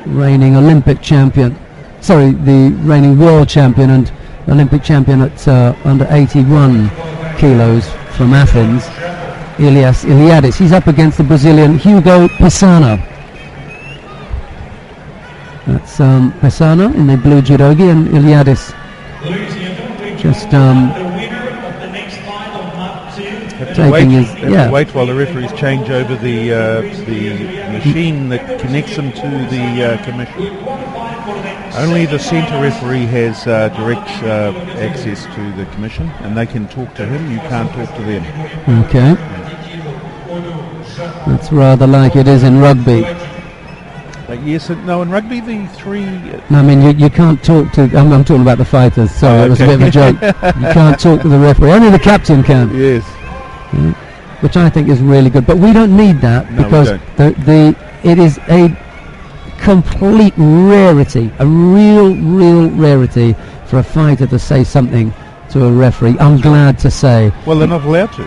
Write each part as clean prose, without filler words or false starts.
reigning Olympic champion, the reigning world champion and Olympic champion at under 81 kilos from Athens, Iliadis. He's up against the Brazilian Hugo Pisana. That's Pisana in the blue judogi, and Iliadis just taking his wait while the referees change over the machine that connects them to the commission. Only the centre referee has direct access to the commission, and they can talk to him. You can't talk to them. Okay. That's rather like it is in rugby. Yes, no, in rugby the three... No, I mean, you can't talk to... I'm talking about the fighters. Sorry, it was a bit of a joke. You can't talk to the referee. Only the captain can. Yes. Yeah. Which I think is really good. But we don't need that, because it is a complete rarity, a real rarity for a fighter to say something to a referee. I'm glad to say. Well, they're not allowed to.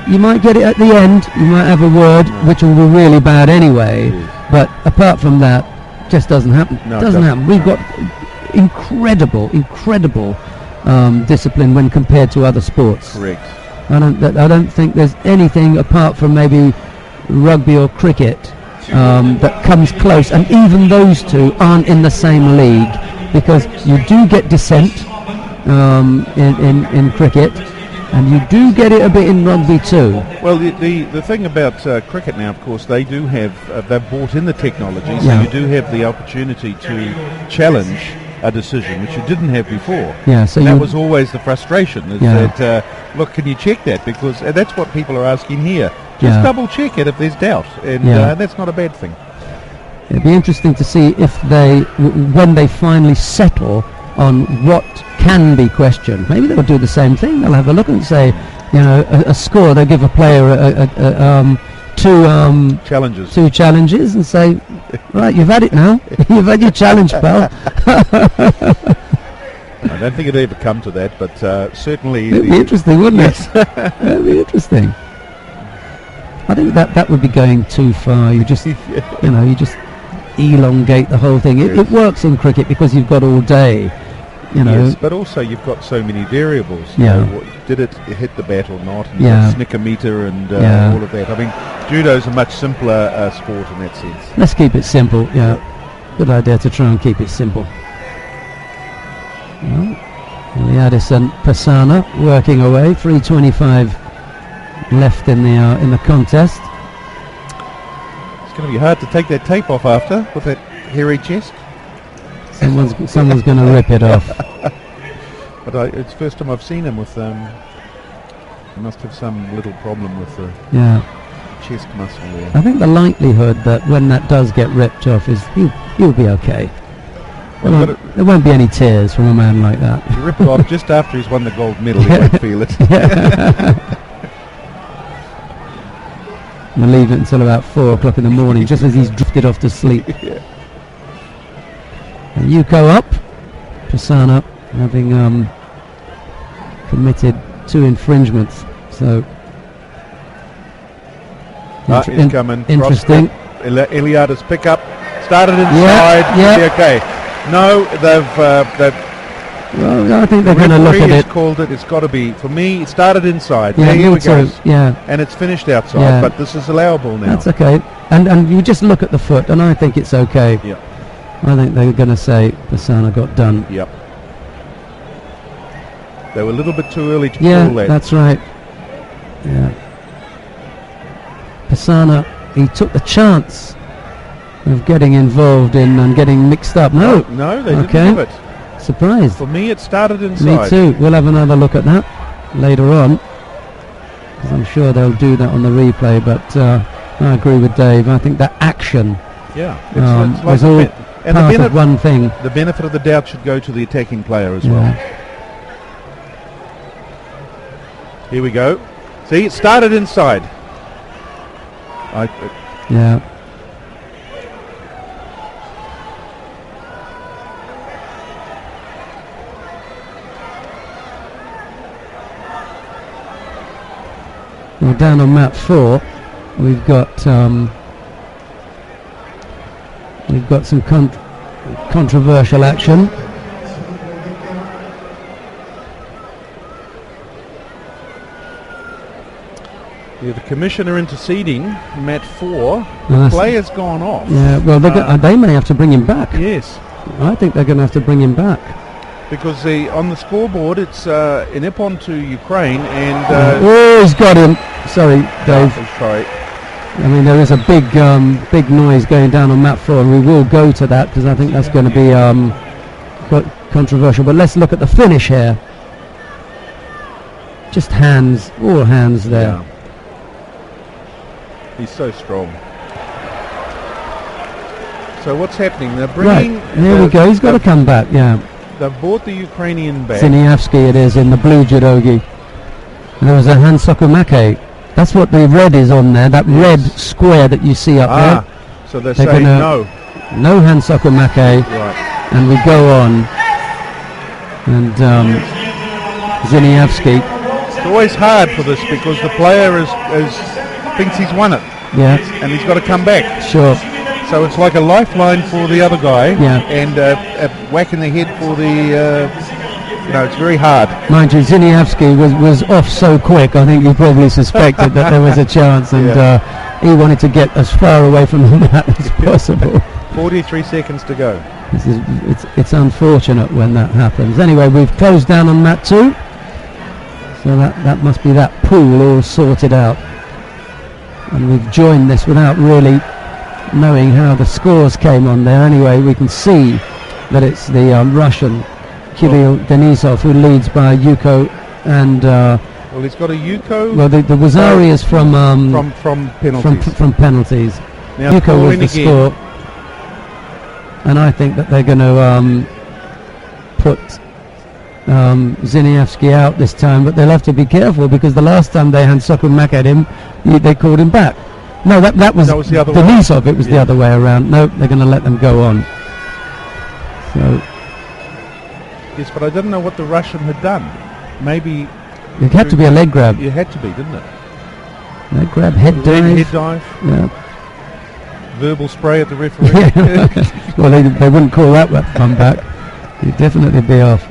You might get it at the end. You might have a word, which will be really bad anyway. Yes. But apart from that, just doesn't happen. No, doesn't happen. We've got incredible discipline when compared to other sports. Correct. I don't think there's anything apart from maybe rugby or cricket that comes close, and even those two aren't in the same league, because you do get dissent in cricket, and you do get it a bit in rugby too. Well, the thing about cricket now, of course, they do have they've brought in the technology, so you do have the opportunity to challenge a decision, which you didn't have before. Yeah, so that was always the frustration. Is that look, can you check that? Because that's what people are asking here. Just double check it if there's doubt, and that's not a bad thing. It'd be interesting to see if when they finally settle on what can be questioned. Maybe they'll do the same thing. They'll have a look and say, a score. They'll give a player two challenges and say, right, you've had it now. You've had your challenge, pal. I don't think it'd ever come to that, but certainly it'd be interesting, wouldn't it? It'd be interesting. I think that would be going too far. You just you just elongate the whole thing. It works in cricket because you've got all day. Yes, but also you've got so many variables. Did it hit the bat or not? And snicker meter and all of that. I mean, judo's a much simpler sport in that sense. Let's keep it simple. Good idea to try and keep it simple. Iliadis and Pisana working away. 3:25 left in the contest. It's going to be hard to take that tape off after with that hairy chest. Someone's going to rip it off. But it's the first time I've seen him with. He must have some little problem with the chest muscle there. I think the likelihood that when that does get ripped off is he'll be okay. There won't be any tears from a man like that. You rip it off just after he's won the gold medal. He won't feel it. I'm going to leave it until about 4 o'clock in the morning, just as he's drifted off to sleep. And Yuko up, Pisana having committed 2 infringements. So he's coming. Interesting. Iliadis pick up, started inside. Okay. No, they've. Well, I think they're going to look at it. Called it. It's got to be, for me, it started inside. Here we go. And it's finished outside, but this is allowable now. That's okay. And you just look at the foot, and I think it's okay. Yeah. I think they're going to say Pisana got done. Yep. They were a little bit too early to call that. Yeah, that's right. Yeah. Pisana, he took the chance of getting involved in and getting mixed up. No, they didn't have it. Surprised. For me, it started inside. Me too. We'll have another look at that later on, 'cause I'm sure they'll do that on the replay. But I agree with Dave. I think that action was all part of one thing. The benefit of the doubt should go to the attacking player as well. Here we go. See, it started inside. Well, down on map 4, we've got We've got some controversial action. Yeah, the commissioner interceding, mat 4. The player's gone off. Yeah, well, they may have to bring him back. Yes. I think they're going to have to bring him back. Because on the scoreboard, it's an Ippon to Ukraine, and... oh, he's got him. Sorry, Dave. Oh, sorry. I mean, there is a big noise going down on mat 4, and we will go to that, because I think that's going to be quite controversial. But let's look at the finish here. Just hands, all hands there. Yeah. He's so strong. So what's happening? They're bringing... Right, here we go. He's got to come back, yeah. They've brought the Ukrainian back. Siniavsky it is, in the blue judogi. And there was a Hansokumake. That's what the red is on there, that red square that you see up there. So they're saying no. No Hansokumake. Right. And we go on. And Siniavsky. It's always hard for this because the player thinks he's won it. Yeah. And he's got to come back. Sure. So it's like a lifeline for the other guy. Yeah. And a whack in the head for the... it's very hard. Mind you, Siniavsky was off so quick, I think he probably suspected that there was a chance, and he wanted to get as far away from the mat as possible. 43 seconds to go. It's unfortunate when that happens. Anyway, we've closed down on mat 2, so that must be that pool all sorted out. And we've joined this without really knowing how the scores came on there. Anyway, we can see that it's the Russian Kirill Denisov who leads by Yuko and... well, he's got a Yuko... Well, the Wazari is from penalties. From penalties. Now Yuko was the score. And I think that they're going to put Ziniavsky out this time, but they'll have to be careful because the last time they had Sokumak at him, they called him back. No, that was the other Denisov. It was the other way around. No, they're going to let them go on. So... Yes, but I didn't know what the Russian had done. Maybe... It had to be a leg grab. It had to be, didn't it? Leg grab, head dive. Head dive. Yeah. Verbal spray at the referee. Well, they wouldn't call that one back. He'd definitely be off.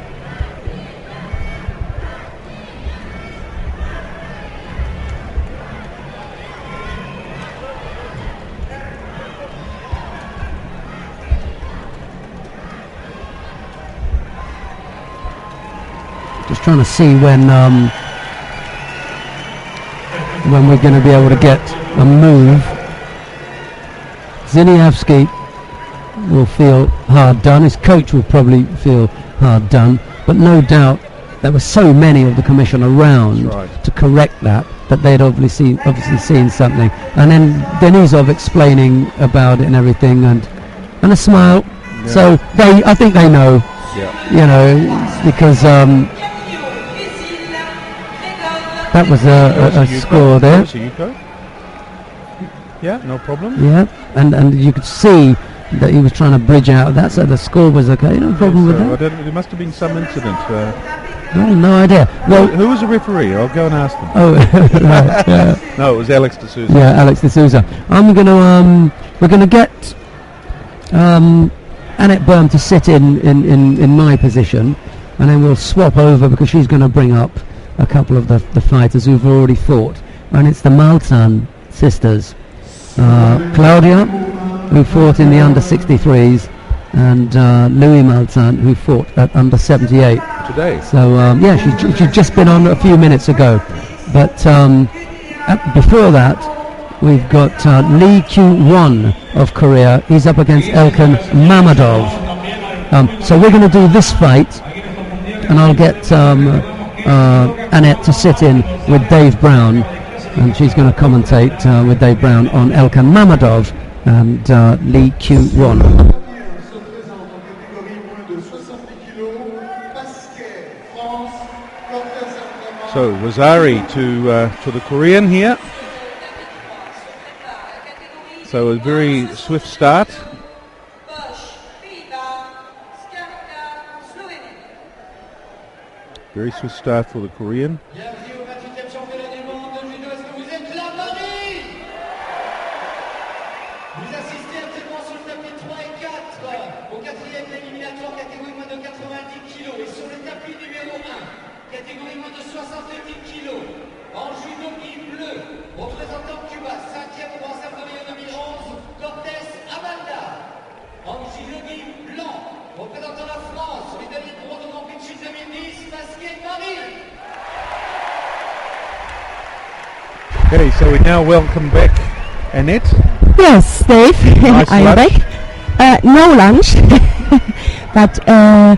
Just trying to see when we're going to be able to get a move. Ziniavsky will feel hard done. His coach will probably feel hard done. But no doubt there were so many of the commission around to correct that they'd obviously seen something. And then Denisov explaining about it and everything, and a smile. Yeah. So I think they know. Yeah. Because that was a score there. Yeah, no problem. Yeah, and you could see that he was trying to bridge out. That so the score was okay. No problem with that. There must have been some incident. No idea. Well, who was the referee? I'll go and ask them. Oh, right, yeah. No, it was Alex D'Souza. Yeah, Alex D'Souza. We're gonna get Annette Berm to sit in my position, and then we'll swap over because she's going to bring up a couple of the fighters who've already fought, and it's the Maltan sisters, Claudia, who fought in the under 63s, and Louis Maltan, who fought at under 78 today. So she's just been on a few minutes ago, but before that we've got Lee Kyu-won of Korea. He's up against Elkan Mamadov. So we're going to do this fight, and I'll get Annette to sit in with Dave Brown, and she's going to commentate with Dave Brown on Elkan Mamadov and Lee Kyu-won. So Wazari to the Korean here. So a very swift start. Very swift start for the Korean. Okay, so we now welcome back Annette. Yes, Dave. Nice I'm lunch. back. No lunch, but I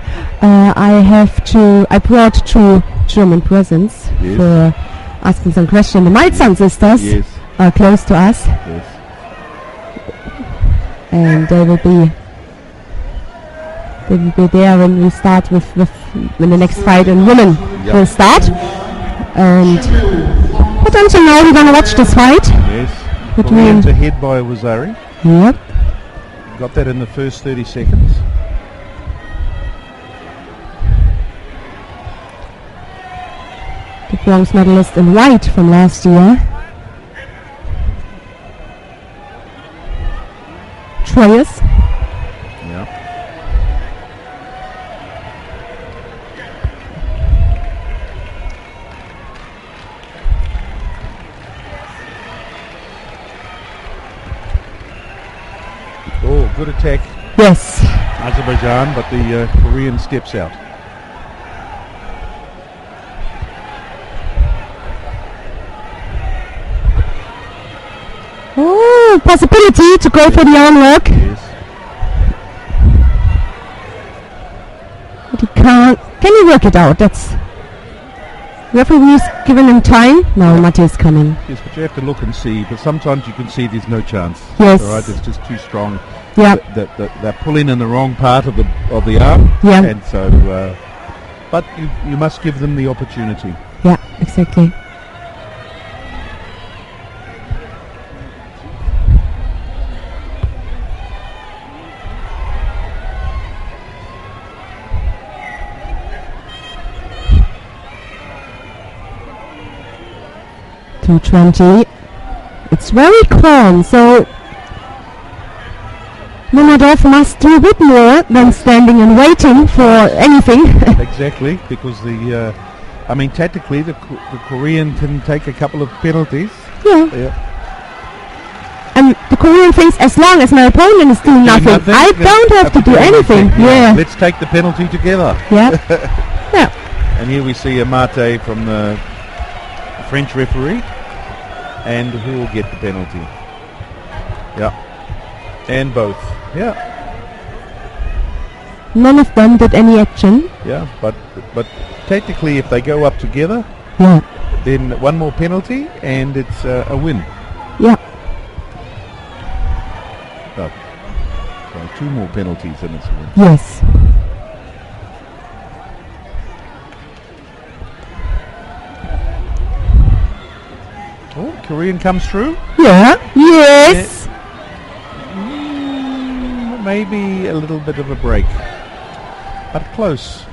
brought 2 German presents Yes. for asking some questions. The Malzahn sisters Yes. are close to us, Yes. and they will be there when we start when the next fight in women will start. And but until now, we're gonna watch this fight. Yes. Between- Koreans ahead by Wazari. Yep. Got that in the first 30 seconds. The bronze medalist in white from last year. Troyes. Yeah. Oh, good attack, Yes. Azerbaijan, but the Korean steps out. Oh, possibility to go for the arm lock. Yes. But he can't. Can he work it out? That's. Referee's giving him time. Now Matthew's coming. Yes, but you have to look and see. But sometimes you can see there's no chance. Yes. All right, it's just too strong. Yeah. They're pulling in the wrong part of the arm. Yeah. And so, but you must give them the opportunity. Yeah, exactly. .220. It's very calm, so Munadov must do a bit more than standing and waiting for anything. Exactly, because tactically the Korean can take a couple of penalties. Yeah. Yeah. And the Korean thinks, as long as my opponent is doing nothing, I don't have to do anything. Yeah. Let's take the penalty together. Yeah. Yeah. And here we see a mate from the French referee, and who will get the penalty? Yeah. And both. Yeah. None of them did any action. Yeah. But technically, if they go up together, Yeah. then one more penalty and it's a win. Yeah. Oh. So 2 more penalties and it's a win. Yes. Oh, Korean comes through. Yeah. Yes. Maybe a little bit of a break, but close.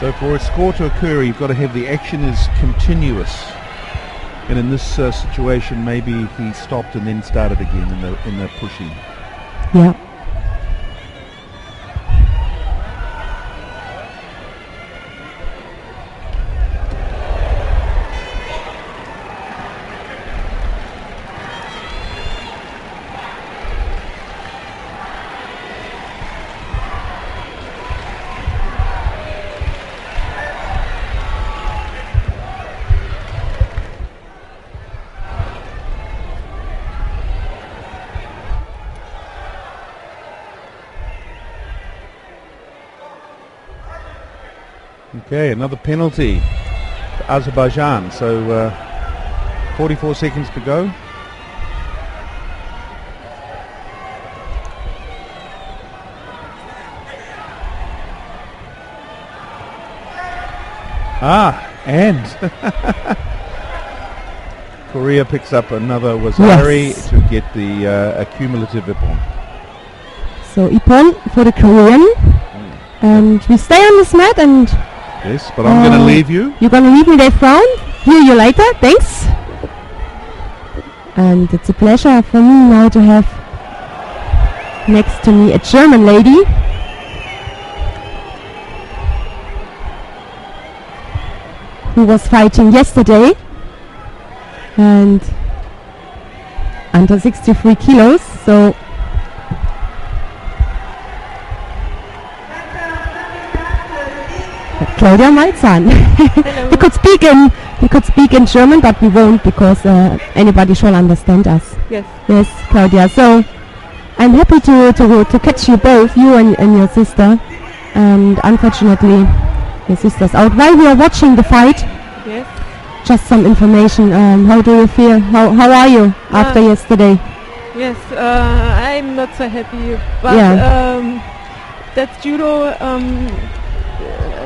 So for a score to occur, you've got to have the action is continuous. And in this situation, maybe he stopped and then started again in the pushing. Yeah. Okay, another penalty to Azerbaijan. So 44 seconds to go. And Korea picks up another Wazari Yes. to get the cumulative Ippon. So Ippon for the Korean. And we stay on this mat, and Yes, but I'm going to leave you. you're gonna leave me there, Frauen. Hear you later. Thanks. And it's a pleasure for me now to have next to me a German lady. who was fighting yesterday, and under 63 kilos. So Claudia Malzahn. we could speak in German, but we won't, because anybody shall understand us. Yes, Claudia. So I'm happy to catch you both, you and your sister. And unfortunately, your sister's out. While we are watching the fight, just some information. How do you feel? How are you after yesterday? Yes, I'm not so happy, but that judo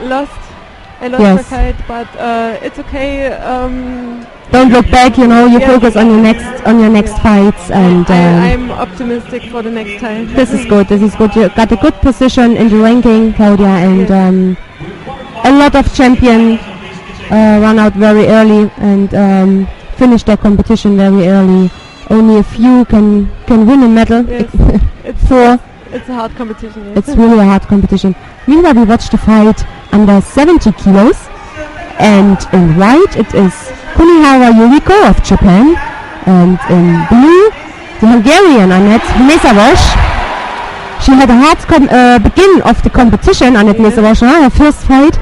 lost. I lost the fight, but it's okay. Don't look back. You focus on your next fights, and I'm optimistic for the next time. This is good. You got a good position in the ranking, Claudia, and a lot of champions run out very early and finish their competition very early. Only a few can win a medal. Yes. It's a hard competition. Yes. It's really a hard competition. Meanwhile, we watched the fight under 70 kilos, and in white it is Kunihara Yuriko of Japan, and in blue the Hungarian Annette Nesaros. She had a hard beginning of the competition, Annette Nesaros, her first fight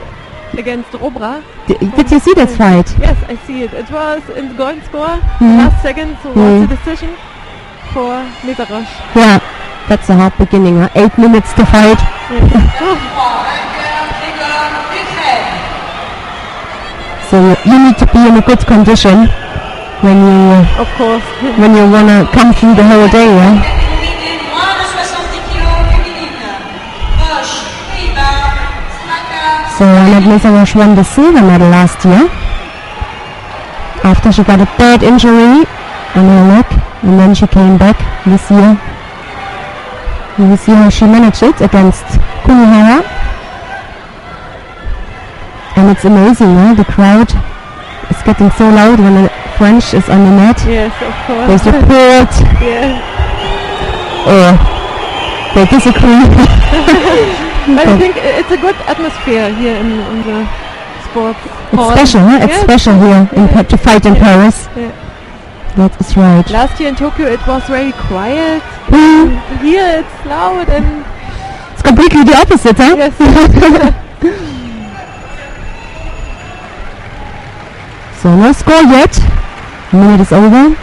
against Robra. Did you see that fight? Yes, I see it. It was in the golden score. Last second was the decision for Nesaros. Yeah, that's a hard beginning. 8 minutes to fight. So you need to be in a good condition when you wanna come through the whole day, So Annette Nesaros won the silver medal last year after she got a bad injury on her leg, and then she came back this year. You will see how she managed it against Kunihara. And it's amazing, the crowd is getting so loud when the French is on the mat. Yes, of course. They support. Or they disagree. But I think it's a good atmosphere here in the sports hall. It's special, It's special here to fight in Paris. Yeah. That is right. Last year in Tokyo it was very quiet. Here it's loud and... It's completely the opposite, Yes. So no score yet. A minute is over.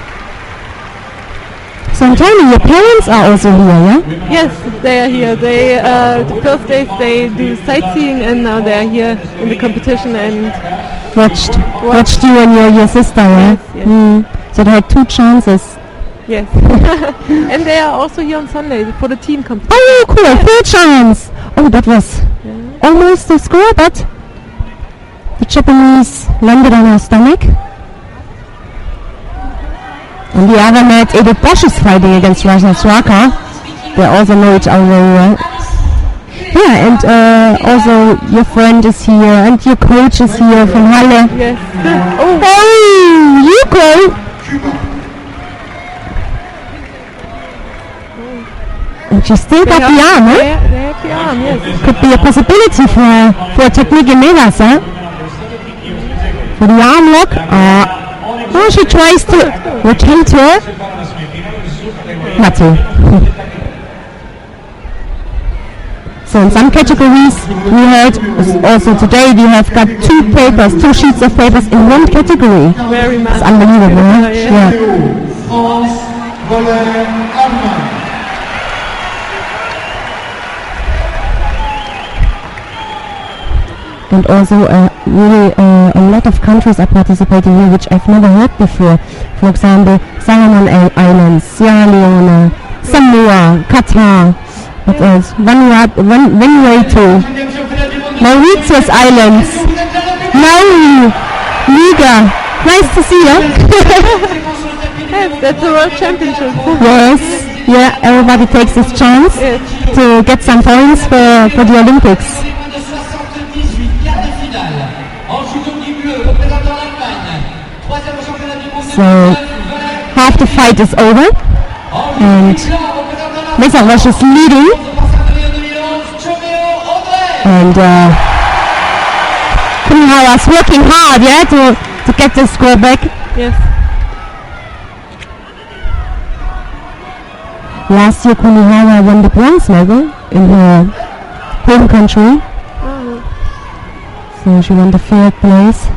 So tell me, your parents are also here, Yes, they are here. They the first days they do sightseeing, and now they are here in the competition and watched you and your sister, Yes. So they had 2 chances. Yes. And they are also here on Sunday for the team competition. Oh, cool! 3 chance. Oh, that was almost the score, but the Japanese landed on her stomach. On the other mat, Edith Bosch is fighting against Russian Swaka. They also know each other very well. Yeah, and also your friend is here, and your coach is here from Halle. Yes. Oh, you go! And she still got the arm, They have the arm, yes. Could be a possibility for a technique in Nevas, For the arm lock. Oh, she tries to rotate her. Not to. So in some categories, we heard also today we have got 2 sheets of papers in one category. Very much. It's unbelievable, Yeah. And also really a lot of countries are participating here, which I've never heard before. For example, Solomon Islands, Sierra Leone, Samoa, Qatar, what else? Vanuatu, Mauritius Islands, Nauru, Liga. Nice to see you. Yes, that's the World Championship. Yes, everybody takes this chance to get some points for the Olympics. So half the fight is over, and Nesaros is leading, and Kunihawa's working hard, to get the score back. Yes. Last year Kunihawa won the bronze medal in her home country. So she won the 3rd place.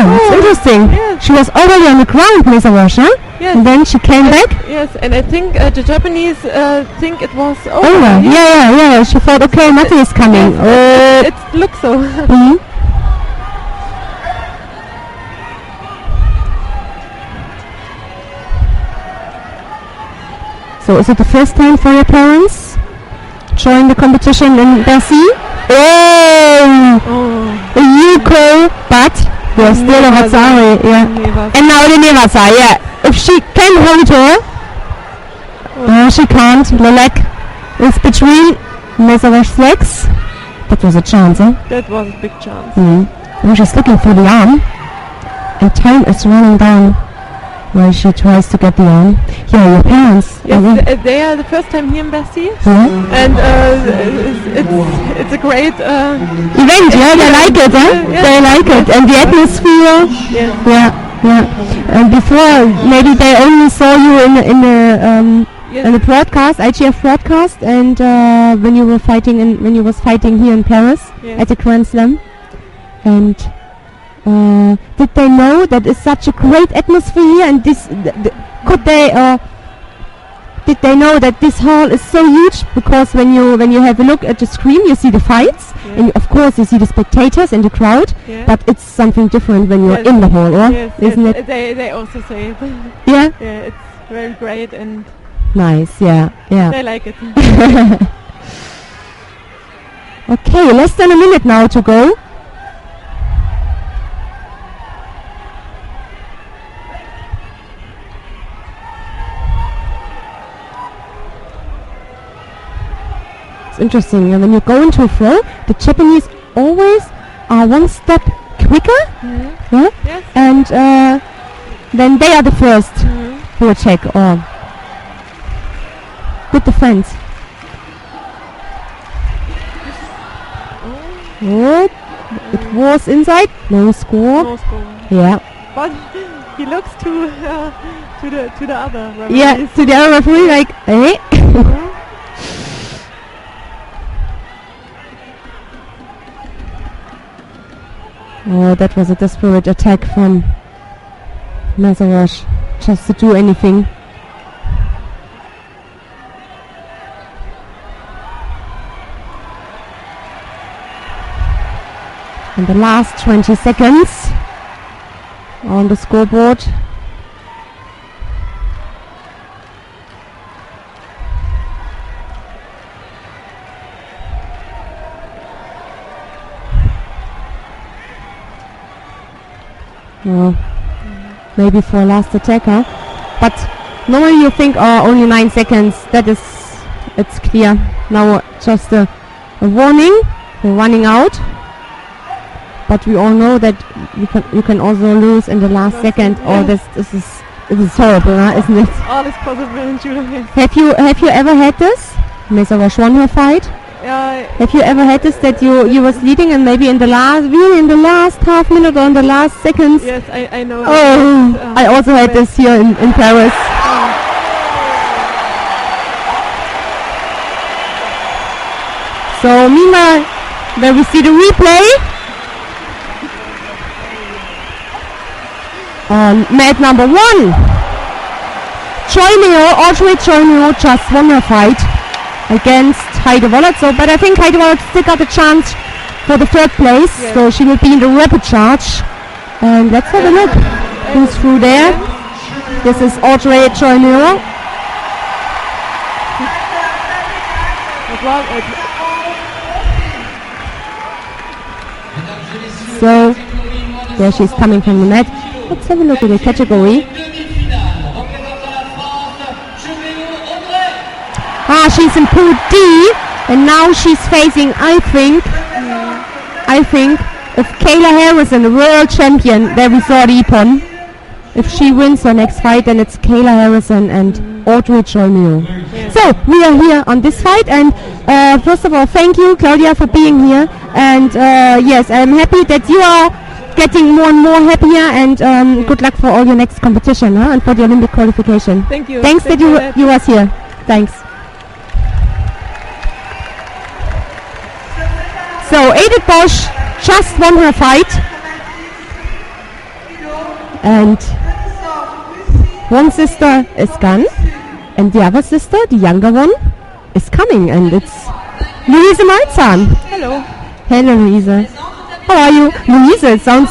It's interesting. Yes. She was already on the ground, Mesa Russia, yes. And then she came back. Yes, and I think the Japanese think it was over. Yeah. She thought, okay, Matti is coming. It looks so. Mm-hmm. So is it the first time for your parents join the competition in Bercy? A Yuko, but there's still a Hatsari, and now the Nevasa, If she can hold her, she can't. The leg is between Messer's legs. That was a chance, huh? That was a big chance. Now she's looking for the arm, and time is running down while she tries to get the arm. Yeah, your parents. Yes, they are the first time here in Bercy, and it's a great event. Yeah, they like it, huh? They like it, and the atmosphere. Yeah. And before, maybe they only saw you in the broadcast, IGF broadcast, and when you was fighting here in Paris at the Grand Slam, and. Did they know that it's such a great atmosphere here, and this did they know that this hall is so huge? Because when you have a look at the screen, you see the fights, and of course you see the spectators and the crowd, but it's something different when you're in the hall, isn't it? They also say it. Yeah, it's very great and nice. Yeah. They like it. Okay, less than a minute now to go. It's interesting, when you go into a throw, the Japanese always are one step quicker, and then they are the first who attack. Good defense. Good. It was inside. No score. Yeah. But he looks to the other referee. Yeah, to the other referee, like, hey. Oh, that was a desperate attack from Mazarosh, just to do anything. And the last 20 seconds on the scoreboard. Maybe for a last attacker, but normally you think, only 9 seconds. It's clear. Now just a warning. We're running out, but we all know that you can also lose in the last second. This is horrible, isn't it? All is possible in judo. Have you ever had this? Mesavash won her fight. Have you ever had this, that you was leading and maybe in the last half minute or in the last seconds? Yes, I know. I also had this here in Paris. So meanwhile, when we see the replay on mat number 1, Audrey Joyneo just won her fight against Heide Wollert. But I think Heide Wollert still got a chance for the 3rd place, so she will be in the rapid charge. And let's have a look who's through there. This is Audrey Joyneo. So there she's coming from the mat. Let's have a look at the category. She's in Pool D, and now she's facing, I think, of Kayla Harrison, the world champion, there we saw the Ippon. if she wins her next fight, then it's Kayla Harrison and Audrey Cholmio. Yes. So we are here on this fight, and first of all, thank you, Claudia, for being here. And yes, I'm happy that you are getting more and more happier, and good luck for all your next competition, and for the Olympic qualification. Thank you. Thanks that you was here. Thanks. So Edith Bosch just won her fight, and one sister is gone, and the other sister, the younger one, is coming, and it's Luise Malzahn. Hello. Hello, Luise. How are you? Luise, it sounds